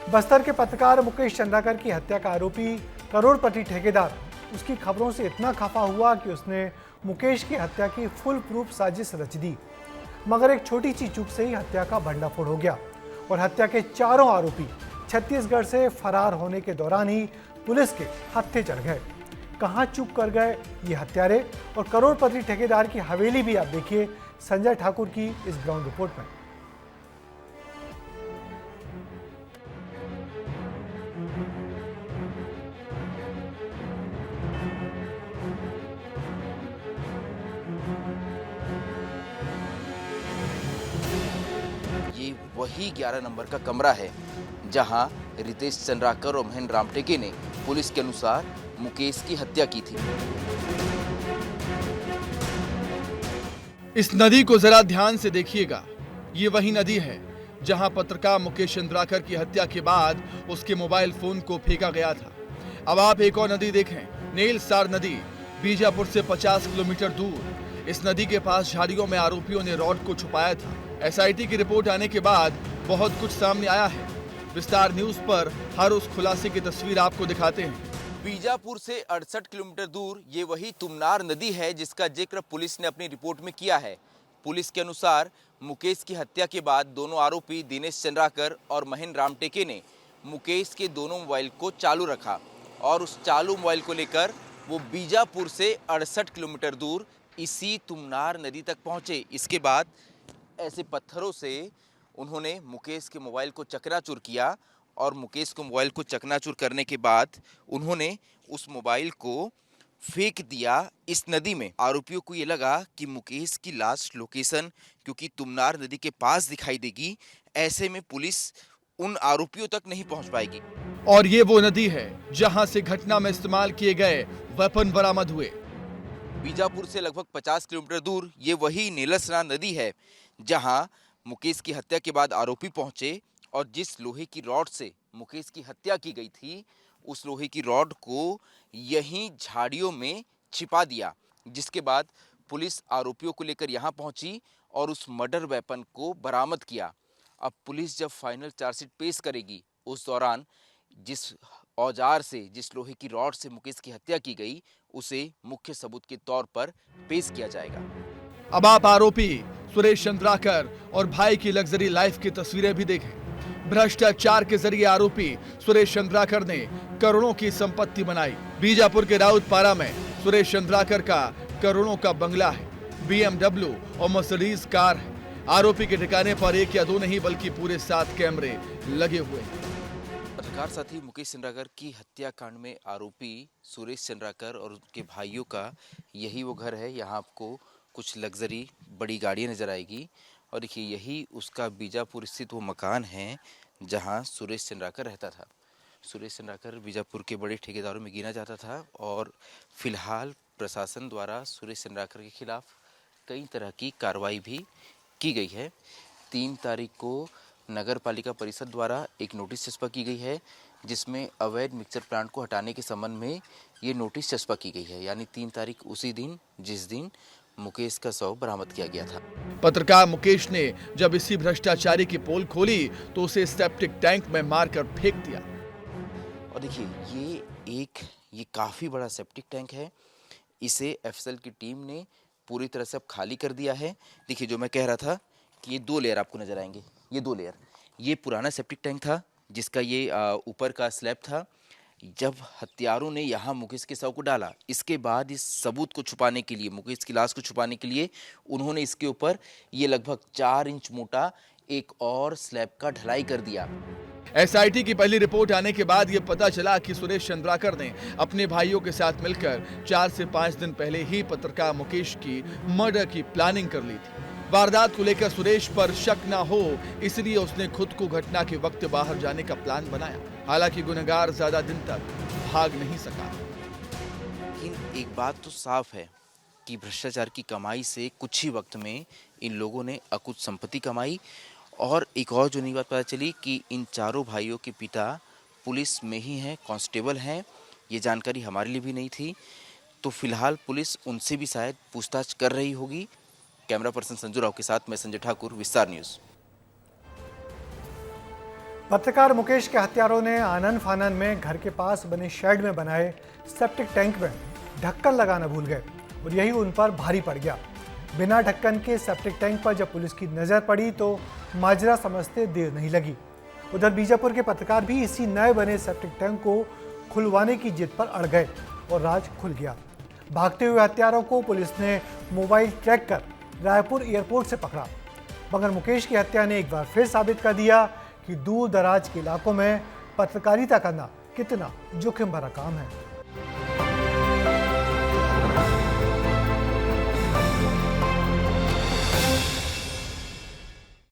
बस्तर के पत्रकार मुकेश चंद्राकर की हत्या का आरोपी करोड़पति ठेकेदार उसकी खबरों से इतना खफा हुआ कि उसने मुकेश की हत्या की फुल प्रूफ साजिश रच दी। मगर एक छोटी सी चूक से ही हत्या का भंडाफोड़ हो गया और हत्या के चारों आरोपी छत्तीसगढ़ से फरार होने के दौरान ही पुलिस के हत्थे चढ़ गए। कहां चूक कर गए ये हत्यारे और करोड़पति ठेकेदार की हवेली भी आप देखिए संजय ठाकुर की इस ग्राउंड रिपोर्ट में। ये वही 11 नंबर का कमरा है जहां रितेश चंद्राकर और महेंद्र रामटेके ने पुलिस के अनुसार मुकेश की हत्या की थी। इस नदी को जरा ध्यान से देखिएगा। ये वही नदी है जहां पत्रकार मुकेश चंद्राकर की हत्या के बाद उसके मोबाइल फोन को फेंका गया था। अब आप एक और नदी देखें, नेलसार नदी, बीजापुर से 50 किलोमीटर दूर। इस नदी के पास झाड़ियों में आरोपियों ने रॉड को छुपाया था। एसआईटी की रिपोर्ट आने के बाद बहुत कुछ सामने आया है। विस्तार न्यूज पर हर उस खुलासे की तस्वीर आपको दिखाते हैं। बीजापुर से 68 किलोमीटर दूर ये वही तुमनार नदी है जिसका जिक्र पुलिस ने अपनी रिपोर्ट में किया है। पुलिस के अनुसार मुकेश की हत्या के बाद दोनों आरोपी दिनेश चंद्राकर और महेंद्र रामटेके ने मुकेश के दोनों मोबाइल को चालू रखा और उस चालू मोबाइल को लेकर वो बीजापुर से 68 किलोमीटर दूर इसी तुमनार नदी तक पहुंचे। इसके बाद ऐसे पत्थरों से उन्होंने मुकेश के मोबाइल को चकनाचूर किया और मुकेश को मोबाइल को चकनाचूर करने के बाद उन्होंने उस मोबाइल को फेंक दिया इस नदी में। आरोपियों को ये लगा कि मुकेश की लास्ट लोकेशन क्योंकि तुमनार नदी के पास दिखाई देगी, ऐसे में पुलिस उन आरोपियों तक नहीं पहुंच पाएगी। और ये वो नदी है जहां से घटना में इस्तेमाल किए गए वेपन बरामद हुए। बीजापुर से लगभग 50 किलोमीटर दूर ये वही नेलसरा नदी है जहां मुकेश की हत्या के बाद आरोपी पहुंचे और जिस लोहे की रॉड से मुकेश की हत्या की गई थी उस लोहे की रॉड को यहीं झाड़ियों में छिपा दिया, जिसके बाद पुलिस आरोपियों को लेकर यहां पहुंची और उस मर्डर वेपन को बरामद किया। अब पुलिस जब फाइनल चार्जशीट पेश करेगी उस दौरान जिस औजार से, जिस लोहे की रॉड से मुकेश की हत्या की गई उसे मुख्य सबूत के तौर पर पेश किया जाएगा। अब आप आरोपी सुरेश चंद्राकर और भाई की लग्जरी लाइफ की तस्वीरें भी देखें। भ्रष्टाचार के जरिए आरोपी सुरेश चंद्राकर ने करोड़ों की संपत्ति बनाई। बीजापुर के राउतपारा में सुरेश चंद्राकर का करोड़ों का बंगला है, BMW और मर्सिडीज कार है। आरोपी के ठिकाने पर एक या दो नहीं बल्कि पूरे 7 कैमरे लगे हुए हैं। पत्रकार साथी मुकेश चंद्राकर की हत्याकांड में आरोपी सुरेश चंद्राकर और उनके भाइयों का यही वो घर है। यहाँ आपको कुछ लग्जरी बड़ी गाड़ियाँ नजर आएगी और देखिए यही उसका बीजापुर स्थित वो मकान है जहाँ सुरेश चंद्राकर रहता था। सुरेश चंद्राकर बीजापुर के बड़े ठेकेदारों में गिना जाता था और फिलहाल प्रशासन द्वारा सुरेश चंद्राकर के खिलाफ कई तरह की कार्रवाई भी की गई है। 3 तारीख को नगर पालिका परिषद द्वारा एक नोटिस चस्पा की गई है जिसमें अवैध मिक्सर प्लांट को हटाने के संबंध में ये नोटिस चस्पा की गई है, यानी 3 तारीख उसी दिन जिस दिन मुकेश का शव बरामद किया गया था। पत्रकार मुकेश ने जब इसी भ्रष्टाचारी की पोल खोली तो उसे सेप्टिक टैंक में मारकर फेंक दिया। और देखिए ये काफी बड़ा सेप्टिक टैंक है। इसे एफएसएल की टीम ने पूरी तरह से अब खाली कर दिया है। देखिए जो मैं कह रहा था कि ये 2 लेयर आपको नजर आएंगे, ये 2 लेयर, ये पुराना सेप्टिक टैंक था जिसका ये ऊपर का स्लैब था। जब हत्यारों ने यहाँ मुकेश के शव को डाला, इसके बाद इस सबूत को छुपाने के लिए, मुकेश की लाश को छुपाने के लिए उन्होंने इसके ऊपर ये लगभग 4 इंच मोटा एक और स्लैब का ढलाई कर दिया। एसआईटी की पहली रिपोर्ट आने के बाद यह पता चला कि सुरेश चंद्राकर ने अपने भाइयों के साथ मिलकर 4 से 5 दिन पहले ही पत्रकार मुकेश की मर्डर की प्लानिंग कर ली थी। वारदात को लेकर सुरेश पर शक ना हो इसलिए उसने खुद को घटना के वक्त बाहर जाने का प्लान बनाया। हालांकि गुनहगार ज्यादा दिन तक भाग नहीं सका। लेकिन एक बात तो साफ है कि भ्रष्टाचार की कमाई से कुछ ही वक्त में इन लोगों ने अकुत संपत्ति कमाई। और एक और जो नई बात पता चली कि इन चारों भाइयों के पिता पुलिस में ही हैं, कांस्टेबल हैं। ये जानकारी हमारे लिए भी नहीं थी, तो फिलहाल पुलिस उनसे भी शायद पूछताछ कर रही होगी। कैमरा पर्सन संजू राव के साथ मैं संजय ठाकुर, विस्तार न्यूज़। पत्रकार मुकेश के हत्यारों ने आनन फानन में घर के पास बने शेड में बनाए सेप्टिक टैंक में ढक्कन लगाना भूल गए और यही उन पर भारी पड़ गया। बिना ढक्कन के सेप्टिक टैंक पर जब पुलिस की नजर पड़ी तो माजरा समझते देर नहीं लगी। उधर बीजापुर के पत्रकार भी इसी नए बने सेप्टिक टैंक को खुलवाने की जिद पर अड़ गए और राज खुल गया। भागते हुए हत्यारों को पुलिस ने मोबाइल ट्रैक कर रायपुर एयरपोर्ट से पकड़ा। मगर मुकेश की हत्या ने एक बार फिर साबित कर दिया कि दूर दराज के इलाकों में पत्रकारिता करना कितना जोखिम भरा काम है।